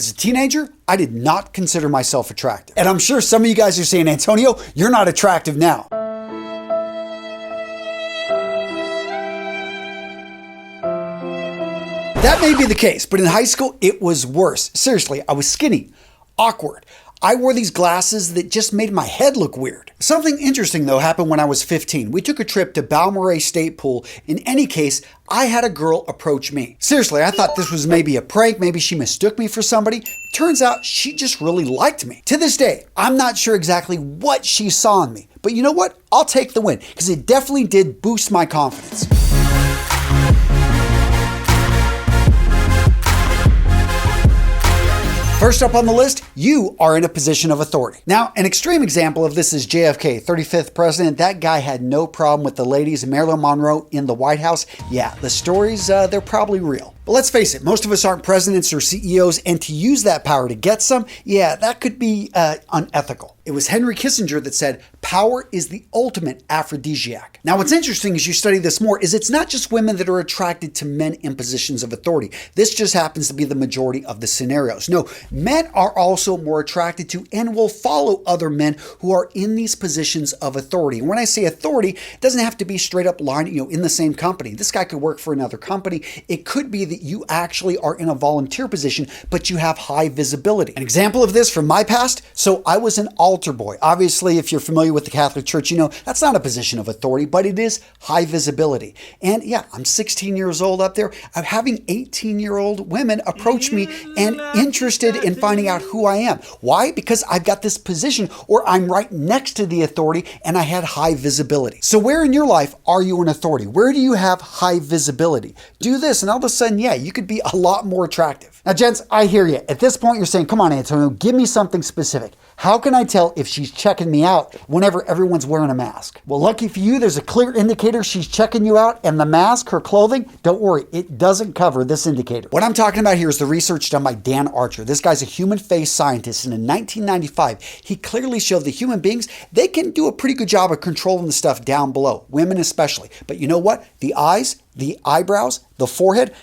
As a teenager, I did not consider myself attractive. And I'm sure some of you guys are saying, Antonio, you're not attractive now. That may be the case, but in high school, it was worse. Seriously, I was skinny, awkward. I wore these glasses that just made my head look weird. Something interesting, though, happened when I was 15. We took a trip to Balmoral State Pool. In any case, I had a girl approach me. Seriously, I thought this was maybe a prank. Maybe she mistook me for somebody. Turns out she just really liked me. To this day, I'm not sure exactly what she saw in me. But you know what? I'll take the win, because it definitely did boost my confidence. First up on the list, you are in a position of authority. Now, an extreme example of this is JFK, 35th president. That guy had no problem with the ladies. Marilyn Monroe in the White House. Yeah, the stories, they're probably real. But let's face it, most of us aren't presidents or CEOs, and to use that power to get some, yeah, that could be unethical. It was Henry Kissinger that said, power is the ultimate aphrodisiac. Now, what's interesting as you study this more is it's not just women that are attracted to men in positions of authority. This just happens to be the majority of the scenarios. No, men are also more attracted to and will follow other men who are in these positions of authority. And when I say authority, it doesn't have to be straight up line, in the same company. This guy could work for another company. It could be that you actually are in a volunteer position, but you have high visibility. An example of this from my past, so I was an altar boy. Obviously, if you're familiar with the Catholic Church, that's not a position of authority, but it is high visibility. And yeah, I'm 16 years old up there. I'm having 18-year-old women approach me and interested in finding out who I am. Why? Because I've got this position, or I'm right next to the authority and I had high visibility. So where in your life are you an authority? Where do you have high visibility? Do this and all of a sudden, yeah, you could be a lot more attractive. Now, gents, I hear you. At this point, you're saying, come on, Antonio, give me something specific. How can I tell if she's checking me out whenever everyone's wearing a mask? Well, lucky for you, there's a clear indicator she's checking you out, and the mask, her clothing, don't worry, it doesn't cover this indicator. What I'm talking about here is the research done by Dan Archer. This guy's a human face scientist, and in 1995, he clearly showed that human beings, they can do a pretty good job of controlling the stuff down below, women especially. But you know what? The eyes, the eyebrows, the forehead,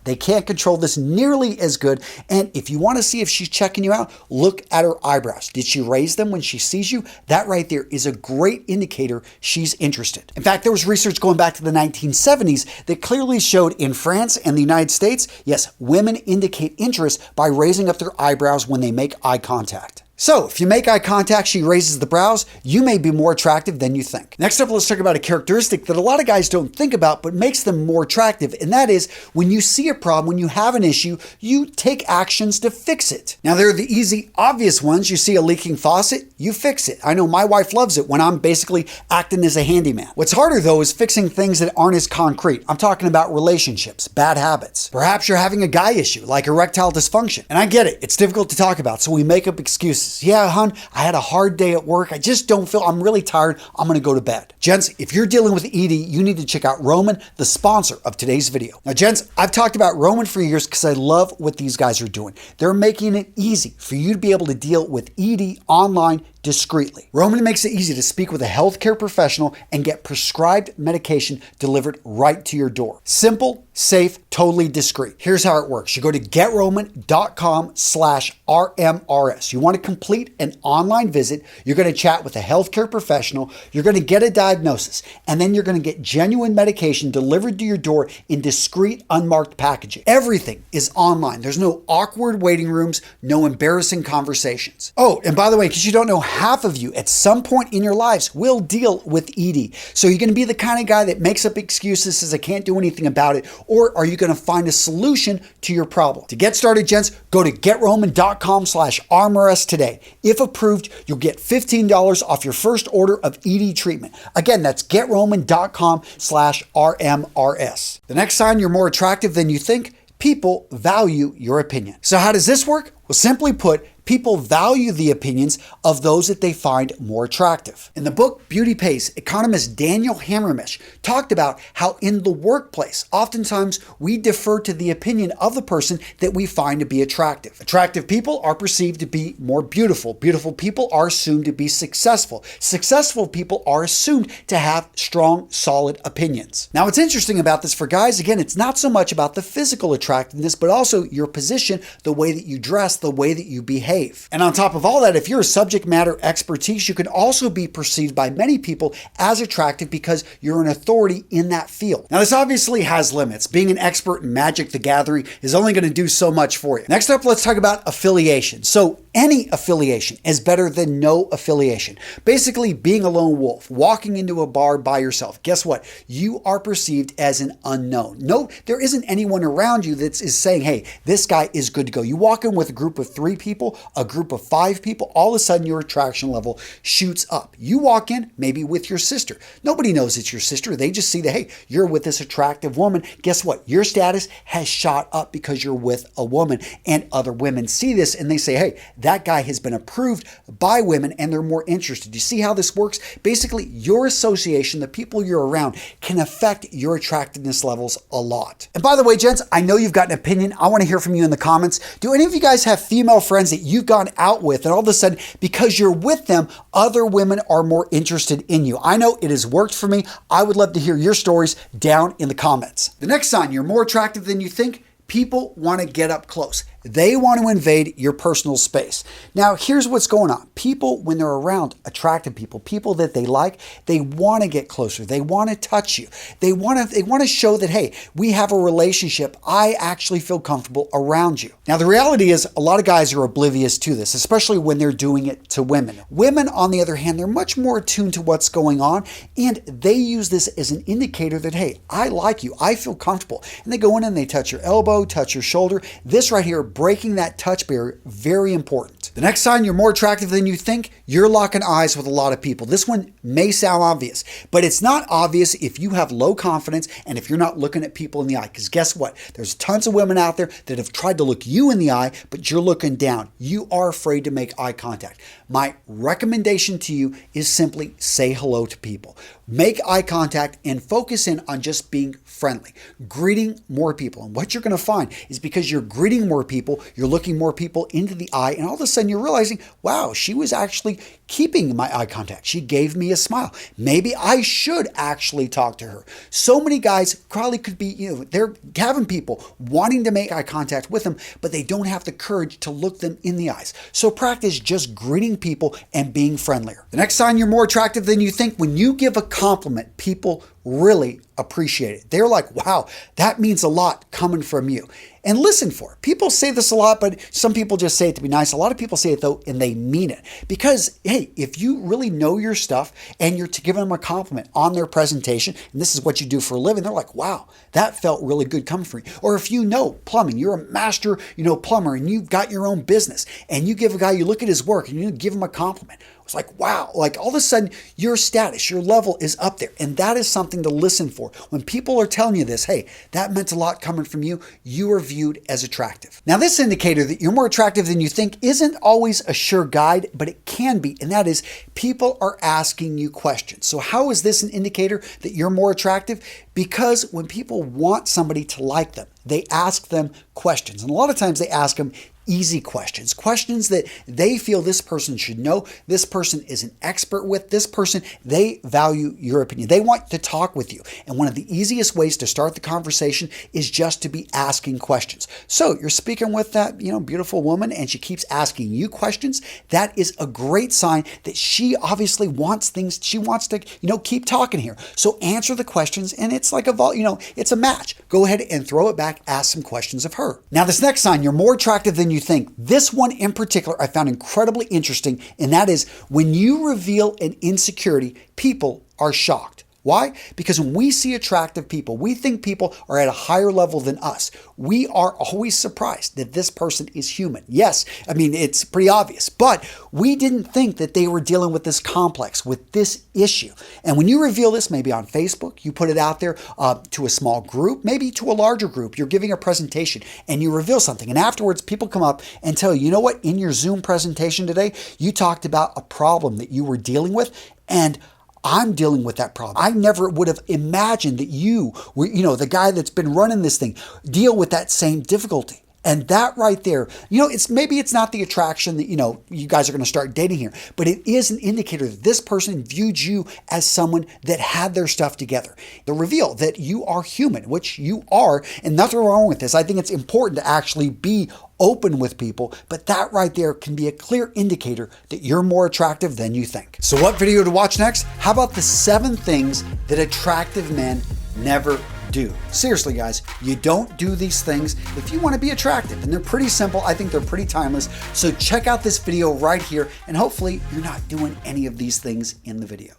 they can't control this nearly as good. And if you want to see if she's checking you out, look at her eyebrows. Did she raise them when she sees you? That right there is a great indicator she's interested. In fact, there was research going back to the 1970s that clearly showed in France and the United States, yes, women indicate interest by raising up their eyebrows when they make eye contact. So, if you make eye contact, she raises the brows, you may be more attractive than you think. Next up, let's talk about a characteristic that a lot of guys don't think about, but makes them more attractive, and that is when you see a problem, when you have an issue, you take actions to fix it. Now, there are the easy, obvious ones. You see a leaking faucet, you fix it. I know my wife loves it when I'm basically acting as a handyman. What's harder, though, is fixing things that aren't as concrete. I'm talking about relationships, bad habits. Perhaps you're having a guy issue, like erectile dysfunction. And I get it, it's difficult to talk about, so we make up excuses. Yeah, hon, I had a hard day at work. I just don't feel, I'm really tired. I'm going to go to bed. Gents, if you're dealing with ED, you need to check out Roman, the sponsor of today's video. Now, gents, I've talked about Roman for years because I love what these guys are doing. They're making it easy for you to be able to deal with ED online discreetly. Roman makes it easy to speak with a healthcare professional and get prescribed medication delivered right to your door. Simple, safe, totally discreet. Here's how it works. You go to getroman.com/RMRS. You want to complete an online visit. You're going to chat with a healthcare professional. You're going to get a diagnosis, and then you're going to get genuine medication delivered to your door in discreet, unmarked packaging. Everything is online. There's no awkward waiting rooms, no embarrassing conversations. Oh, and by the way, because you don't know, half of you at some point in your lives will deal with ED. So you're going to be the kind of guy that makes up excuses, says I can't do anything about it, or are you going to find a solution to your problem? To get started, gents, go to getroman.com/RMRS today. If approved, you'll get $15 off your first order of ED treatment. Again, that's getroman.com/RMRS. The next sign you're more attractive than you think, people value your opinion. So how does this work? Well, simply put, People value the opinions of those that they find more attractive. In the book Beauty Pays, economist Daniel Hammermish talked about how in the workplace, oftentimes we defer to the opinion of the person that we find to be attractive. Attractive people are perceived to be more beautiful. Beautiful people are assumed to be successful. Successful people are assumed to have strong, solid opinions. Now, what's interesting about this for guys, again, it's not so much about the physical attractiveness, but also your position, the way that you dress, the way that you behave. And on top of all that, if you're a subject matter expertise, you can also be perceived by many people as attractive because you're an authority in that field. Now, this obviously has limits. Being an expert in Magic the Gathering is only going to do so much for you. Next up, let's talk about affiliation. So any affiliation is better than no affiliation. Basically, being a lone wolf, walking into a bar by yourself. Guess what? You are perceived as an unknown. No, there isn't anyone around you that is saying, hey, this guy is good to go. You walk in with a group of 3 people, a group of 5 people, all of a sudden your attraction level shoots up. You walk in maybe with your sister. Nobody knows it's your sister. They just see that, hey, you're with this attractive woman. Guess what? Your status has shot up because you're with a woman, and other women see this and they say, hey, that guy has been approved by women and they're more interested. You see how this works? Basically, your association, the people you're around, can affect your attractiveness levels a lot. And by the way, gents, I know you've got an opinion. I want to hear from you in the comments. Do any of you guys have female friends that you've gone out with and all of a sudden, because you're with them, other women are more interested in you? I know it has worked for me. I would love to hear your stories down in the comments. The next sign you're more attractive than you think: people want to get up close. They want to invade your personal space. Now, here's what's going on. People, when they're around attractive people, people that they like, they want to get closer. They want to touch you. They want to show that, hey, we have a relationship. I actually feel comfortable around you. Now, the reality is a lot of guys are oblivious to this, especially when they're doing it to women. Women, on the other hand, they're much more attuned to what's going on, and they use this as an indicator that, hey, I like you. I feel comfortable. And they go in and they touch your elbow, touch your shoulder. This right here, breaking that touch barrier, very important. The next sign you're more attractive than you think: you're locking eyes with a lot of people. This one may sound obvious, but it's not obvious if you have low confidence and if you're not looking at people in the eye. Because guess what? There's tons of women out there that have tried to look you in the eye, but you're looking down. You are afraid to make eye contact. My recommendation to you is simply say hello to people. Make eye contact and focus in on just being friendly, greeting more people. And what you're going to find is because you're greeting more people, you're looking more people into the eye, and all of a sudden you're realizing, wow, she was actually keeping my eye contact. She gave me a smile. Maybe I should actually talk to her. So many guys probably could be, they're having people wanting to make eye contact with them, but they don't have the courage to look them in the eyes. So practice just greeting people and being friendlier. The next sign you're more attractive than you think: when you give a compliment, people really appreciate it. They're like, wow, that means a lot coming from you. And listen for it. People say this a lot, but some people just say it to be nice. A lot of people say it though, and they mean it. Because, hey, if you really know your stuff and you're giving them a compliment on their presentation, and this is what you do for a living, they're like, wow, that felt really good coming from you. Or if you know plumbing, you're a master, plumber, and you've got your own business, and you give a guy, you look at his work, and you give him a compliment. It's like, wow, like all of a sudden your status, your level is up there. And that is something to listen for. When people are telling you this, hey, that meant a lot coming from you, you are viewed as attractive. Now, this indicator that you're more attractive than you think isn't always a sure guide, but it can be. And that is, people are asking you questions. So how is this an indicator that you're more attractive? Because when people want somebody to like them, they ask them questions. And a lot of times they ask them easy questions, questions that they feel this person should know, this person is an expert with, this person, they value your opinion. They want to talk with you. And one of the easiest ways to start the conversation is just to be asking questions. So you're speaking with that, beautiful woman, and she keeps asking you questions. That is a great sign that she obviously wants things. She wants to, keep talking here. So answer the questions, and it's like it's a match. Go ahead and throw it back, ask some questions of her. Now, this next sign, you're more attractive than you think. This one in particular I found incredibly interesting, and that is when you reveal an insecurity, people are shocked. Why? Because when we see attractive people, we think people are at a higher level than us. We are always surprised that this person is human. Yes, I mean, it's pretty obvious, but we didn't think that they were dealing with this complex, with this issue. And when you reveal this, maybe on Facebook, you put it out there to a small group, maybe to a larger group, you're giving a presentation and you reveal something. And afterwards, people come up and tell you, you know what, in your Zoom presentation today, you talked about a problem that you were dealing with, and I'm dealing with that problem. I never would have imagined that you were, the guy that's been running this thing, deal with that same difficulty. And that right there, maybe it's not the attraction that, you guys are going to start dating here, but it is an indicator that this person viewed you as someone that had their stuff together. The reveal that you are human, which you are, and nothing wrong with this. I think it's important to actually be open with people, but that right there can be a clear indicator that you're more attractive than you think. So what video to watch next? How about the 7 things that attractive men never do? Seriously, guys, you don't do these things if you want to be attractive, and they're pretty simple. I think they're pretty timeless. So check out this video right here, and hopefully you're not doing any of these things in the video.